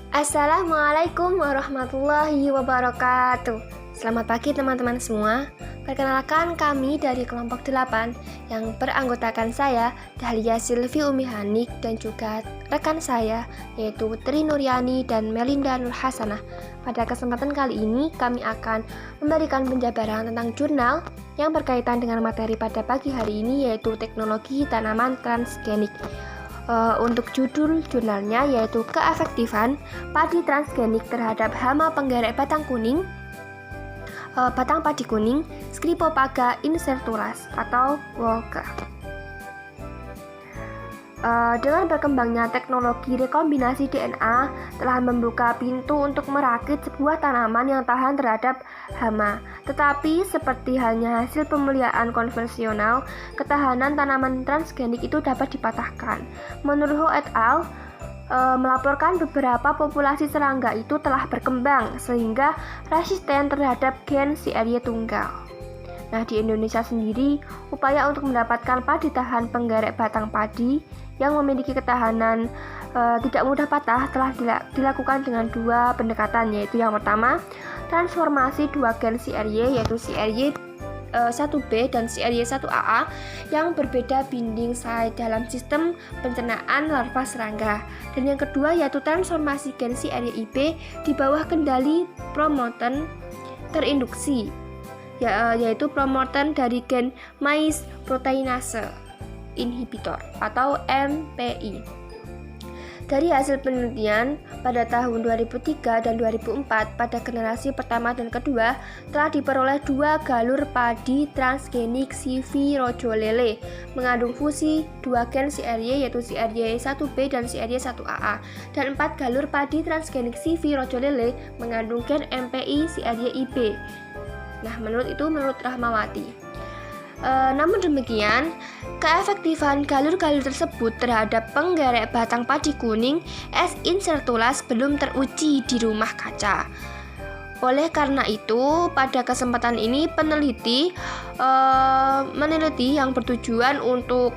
Assalamualaikum warahmatullahi wabarakatuh. Selamat pagi teman-teman semua. Perkenalkan, kami dari kelompok 8 yang beranggotakan saya, Dahlia Silvi Umihanik, dan juga rekan saya yaitu Tri Nuryani dan Melinda Nur Hasanah. Pada kesempatan kali ini kami akan memberikan penjabaran tentang jurnal yang berkaitan dengan materi pada pagi hari ini, yaitu teknologi tanaman transgenik. Untuk judul jurnalnya yaitu keefektifan padi transgenik terhadap hama penggerek batang padi kuning Scripopaga incertulas atau WOGA. Dengan berkembangnya teknologi rekombinasi DNA telah membuka pintu untuk merakit sebuah tanaman yang tahan terhadap hama. Tetapi seperti halnya hasil pemeliharaan konvensional, ketahanan tanaman transgenik itu dapat dipatahkan. Menurut Ho et al. Melaporkan beberapa populasi serangga itu telah berkembang sehingga resisten terhadap gen CRY tunggal. Nah, di Indonesia sendiri, upaya untuk mendapatkan padi tahan penggerek batang padi yang memiliki ketahanan tidak mudah patah telah dilakukan dengan dua pendekatan, yaitu yang pertama, transformasi dua gen CRY yaitu CRY 1B dan CRY 1AA yang berbeda binding site dalam sistem pencernaan larva serangga, dan yang kedua yaitu transformasi gen CRY-IB di bawah kendali promoten terinduksi, yaitu promoten dari gen maize proteinase inhibitor atau MPI. Dari hasil penelitian pada tahun 2003 dan 2004 pada generasi pertama dan kedua telah diperoleh dua galur padi transgenik CV Rojo Lele mengandung fusi dua gen CRY yaitu CRY 1B dan CRY 1AA, dan 4 galur padi transgenik CV Rojo Lele mengandung gen MPI CRY-IB. Nah, menurut Rahmawati. Namun demikian, keefektifan galur-galur tersebut terhadap penggerek batang padi kuning S. incertulas belum teruji di rumah kaca. Oleh karena itu, pada kesempatan ini peneliti yang bertujuan untuk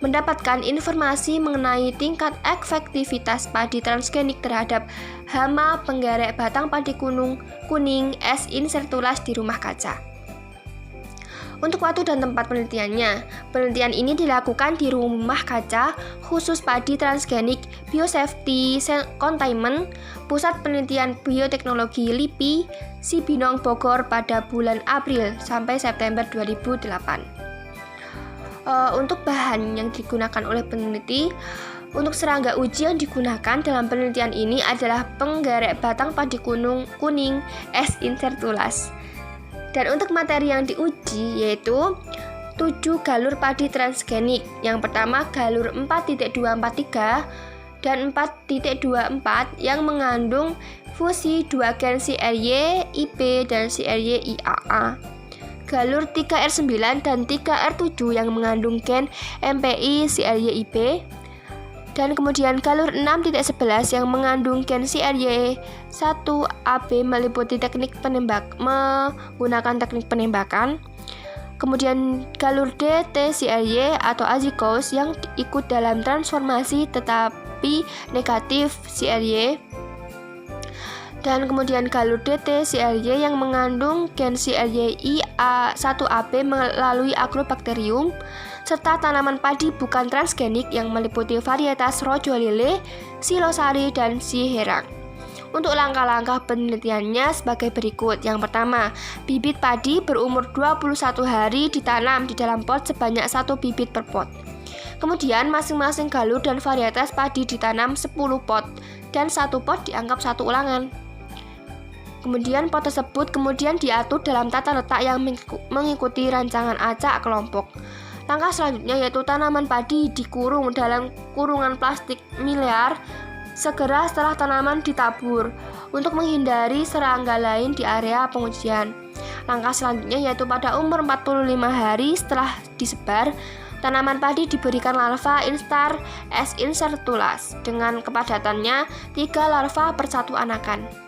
mendapatkan informasi mengenai tingkat efektivitas padi transgenik terhadap hama penggerek batang padi kuning S. incertulas di rumah kaca. Untuk waktu dan tempat penelitiannya, penelitian ini dilakukan di rumah kaca khusus padi transgenik Biosafety Containment, Pusat Penelitian Bioteknologi LIPI, Cibinong, Bogor pada bulan April sampai September 2008. Untuk bahan yang digunakan oleh peneliti, untuk serangga uji yang digunakan dalam penelitian ini adalah penggerek batang padi kuning S. incertulas. Dan untuk materi yang diuji yaitu 7 galur padi transgenik. Yang pertama galur 4.243 dan 4.24 yang mengandung fusi 2 gen CRY-IB dan CRY-IAA. Galur 3R9 dan 3R7 yang mengandung gen MPI CRY-IB. Dan kemudian galur 6.11 yang mengandung gen CRY 1AB meliputi menggunakan teknik penembakan. Kemudian galur DT CRY atau azikos yang ikut dalam transformasi tetapi negatif CRY. Dan kemudian galur DT CRY yang mengandung gen CRY 1AB melalui agrobakterium, serta tanaman padi bukan transgenik yang meliputi varietas Rojo Lele, Silosari, dan Siherang. Untuk langkah-langkah penelitiannya sebagai berikut. Yang pertama, bibit padi berumur 21 hari ditanam di dalam pot sebanyak 1 bibit per pot. Kemudian masing-masing galur dan varietas padi ditanam 10 pot dan 1 pot dianggap 1 ulangan. Kemudian pot tersebut kemudian diatur dalam tata letak yang mengikuti rancangan acak kelompok. Langkah selanjutnya yaitu tanaman padi dikurung dalam kurungan plastik miliar segera setelah tanaman ditabur untuk menghindari serangga lain di area pengujian. Langkah selanjutnya yaitu pada umur 45 hari setelah disebar, tanaman padi diberikan larva instar S. incertulas dengan kepadatannya 3 larva per 1 anakan.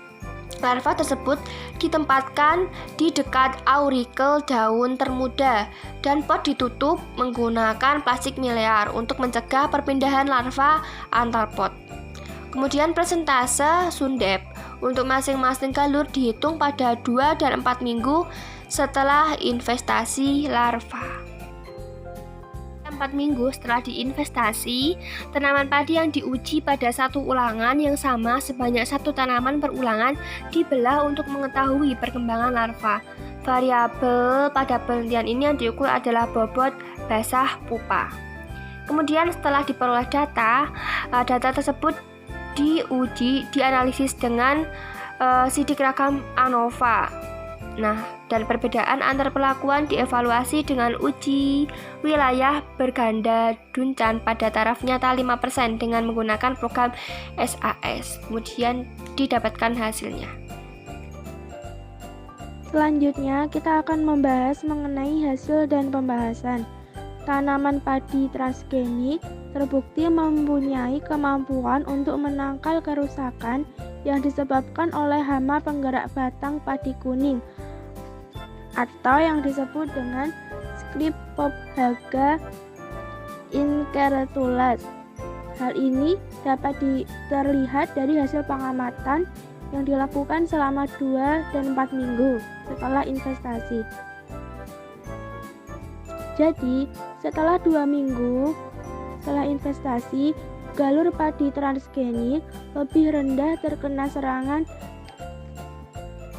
Larva tersebut ditempatkan di dekat aurikel daun termuda dan pot ditutup menggunakan plastik miliar untuk mencegah perpindahan larva antar pot. Kemudian persentase Sundep untuk masing-masing galur dihitung pada 2 dan 4 minggu setelah investasi larva. 4 minggu setelah diinvestasi, tanaman padi yang diuji pada satu ulangan yang sama sebanyak 1 tanaman per ulangan dibelah untuk mengetahui perkembangan larva. Variabel pada penelitian ini yang diukur adalah bobot basah pupa. Kemudian setelah diperoleh data tersebut dianalisis dengan sidik rakam ANOVA. Nah, dan perbedaan antar perlakuan dievaluasi dengan uji wilayah berganda Duncan pada taraf nyata 5% dengan menggunakan program SAS. Kemudian didapatkan hasilnya. Selanjutnya, kita akan membahas mengenai hasil dan pembahasan. Tanaman padi transgenik terbukti mempunyai kemampuan untuk menangkal kerusakan yang disebabkan oleh hama penggerak batang padi kuning atau yang disebut dengan Scriphophaga incertulas. Hal ini dapat terlihat dari hasil pengamatan yang dilakukan selama 2 dan 4 minggu setelah investasi. Jadi, setelah 2 minggu setelah investasi, galur padi transgenik lebih rendah terkena serangan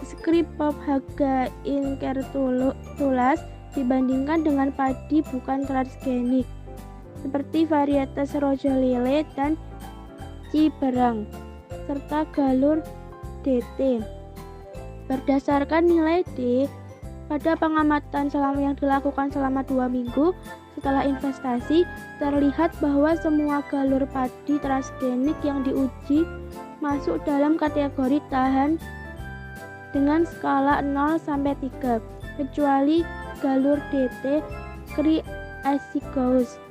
Scriphophaga incertulas dibandingkan dengan padi bukan transgenik seperti varietas Rojo-Lele dan Ciberang serta galur DT. Berdasarkan nilai D pada pengamatan yang dilakukan selama 2 minggu setelah investasi, terlihat bahwa semua galur padi transgenik yang diuji masuk dalam kategori tahan dengan skala 0-3, kecuali galur DT Chrysaegos.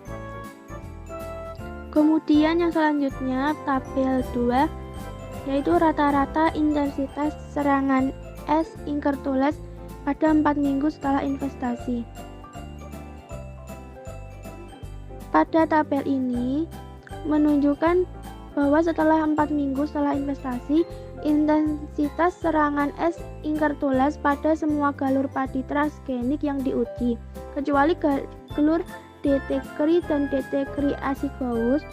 Kemudian yang selanjutnya tabel 2, yaitu rata-rata intensitas serangan S. incertulas pada 4 minggu setelah investasi. Pada tabel ini menunjukkan bahwa setelah 4 minggu setelah investasi, intensitas serangan S. incertulas pada semua galur padi transgenik yang diuji, kecuali galur DT Cry dan DT Chrysaegos,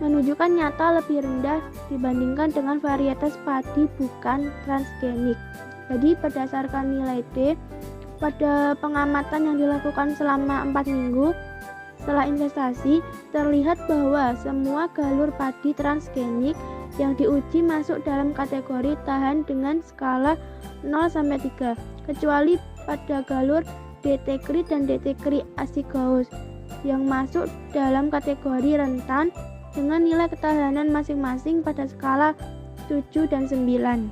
menunjukkan nyata lebih rendah dibandingkan dengan varietas padi bukan transgenik. Jadi berdasarkan nilai D pada pengamatan yang dilakukan selama 4 minggu setelah investasi, terlihat bahwa semua galur padi transgenik yang diuji masuk dalam kategori tahan dengan skala 0-3, kecuali pada galur DT Cry dan DT Chrysaegos yang masuk dalam kategori rentan dengan nilai ketahanan masing-masing pada skala 7 dan 9.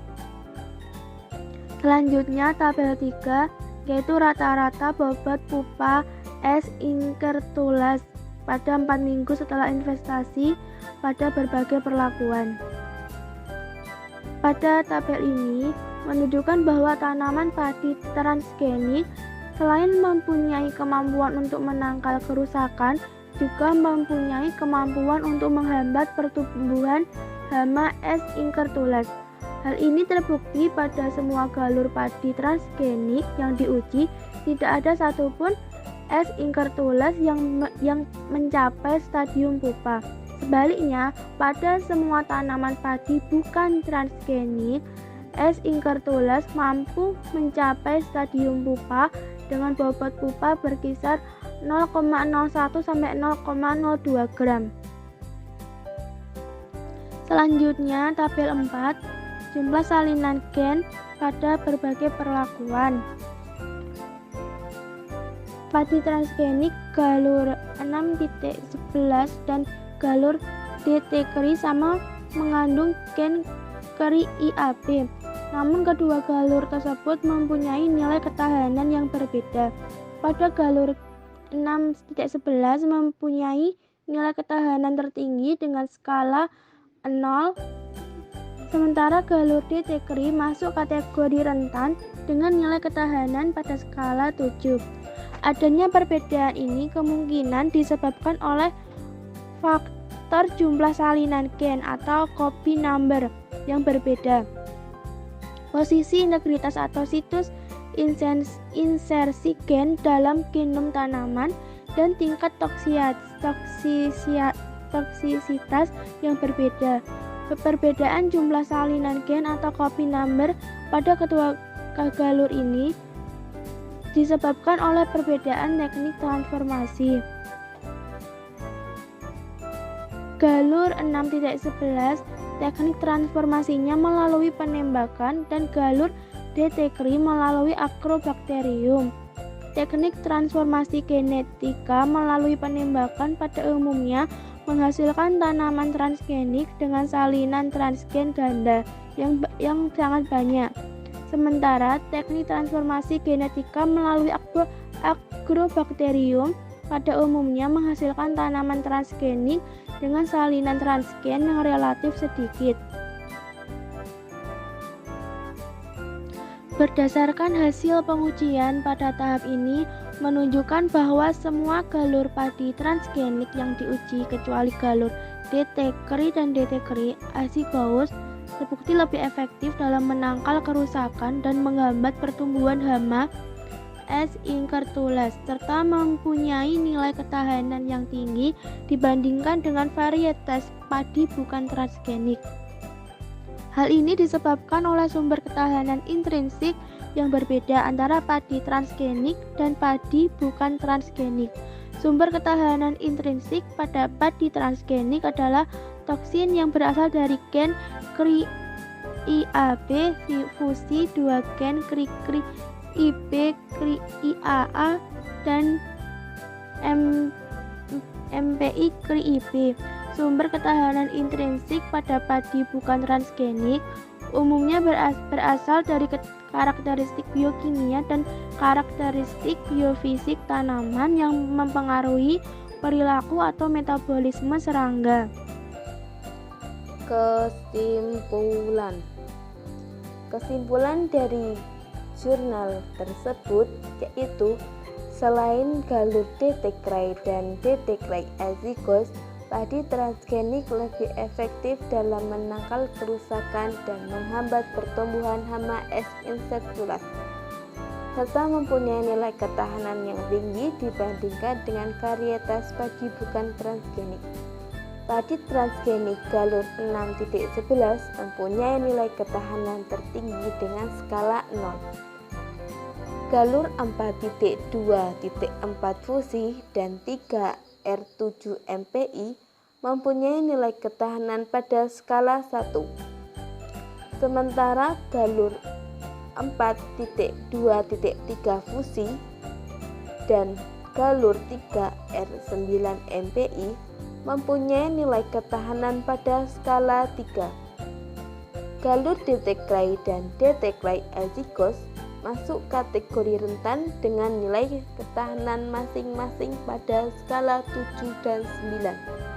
Selanjutnya tabel 3, yaitu rata-rata bobot pupa S. incertulas pada 4 minggu setelah investasi pada berbagai perlakuan. Pada tabel ini menunjukkan bahwa tanaman padi transgenik selain mempunyai kemampuan untuk menangkal kerusakan, juga mempunyai kemampuan untuk menghambat pertumbuhan hama S. incertulas. Hal ini terbukti pada semua galur padi transgenik yang diuji, tidak ada satupun S. incertulas yang mencapai stadium pupa. Sebaliknya, pada semua tanaman padi bukan transgenik, S. incertulas mampu mencapai stadium pupa dengan bobot pupa berkisar 0,01 sampai 0,02 gram. Selanjutnya, tabel 4, jumlah salinan gen pada berbagai perlakuan. Padi transgenik galur 6.11 dan galur DT Cry sama mengandung gen Cry IAB. Namun kedua galur tersebut mempunyai nilai ketahanan yang berbeda. Pada galur 6.11 mempunyai nilai ketahanan tertinggi dengan skala 0, sementara galur DT Cry masuk kategori rentan dengan nilai ketahanan pada skala 7. Adanya perbedaan ini kemungkinan disebabkan oleh faktor jumlah salinan gen atau copy number yang berbeda, posisi integritas atau situs insersi gen dalam genom tanaman, dan tingkat toksisitas yang berbeda. Perbedaan jumlah salinan gen atau copy number pada kedua galur ini disebabkan oleh perbedaan teknik transformasi. Galur 6.11 teknik transformasinya melalui penembakan dan galur D-Tekri melalui Agrobacterium. Teknik transformasi genetika melalui penembakan pada umumnya menghasilkan tanaman transgenik dengan salinan transgen ganda yang sangat banyak. Sementara teknik transformasi genetika melalui Agrobacterium pada umumnya menghasilkan tanaman transgenik dengan salinan transgen yang relatif sedikit. Berdasarkan hasil pengujian pada tahap ini menunjukkan bahwa semua galur padi transgenik yang diuji kecuali galur D-Tekri dan D-Tekri azygous terbukti lebih efektif dalam menangkal kerusakan dan menghambat pertumbuhan hama S. incertulas serta mempunyai nilai ketahanan yang tinggi dibandingkan dengan varietas padi bukan transgenik. Hal ini disebabkan oleh sumber ketahanan intrinsik yang berbeda antara padi transgenik dan padi bukan transgenik. Sumber ketahanan intrinsik pada padi transgenik adalah toksin yang berasal dari gen CRIAB fusi 2 gen CRIIB CRIAA dan MPI CRIIB. Sumber ketahanan intrinsik pada padi bukan transgenik umumnya berasal dari karakteristik biokimia dan karakteristik biofisik tanaman yang mempengaruhi perilaku atau metabolisme serangga. Kesimpulan dari jurnal tersebut yaitu selain galur D-Tekri dan D-Tekri azygous, padi transgenik lebih efektif dalam menangkal kerusakan dan menghambat pertumbuhan hama S. incertulas, serta mempunyai nilai ketahanan yang tinggi dibandingkan dengan varietas padi bukan transgenik. Padi transgenik galur 6.11 mempunyai nilai ketahanan tertinggi dengan skala 0. Galur 4.2.4 fusi dan 3 R7 MPI mempunyai nilai ketahanan pada skala 1. Sementara galur 4.2.3 fusi dan galur 3 R9 MPI mempunyai nilai ketahanan pada skala 3. Galur D-Tekri dan D-Tekri azygous masuk kategori rentan dengan nilai ketahanan masing-masing pada skala 7 dan 9.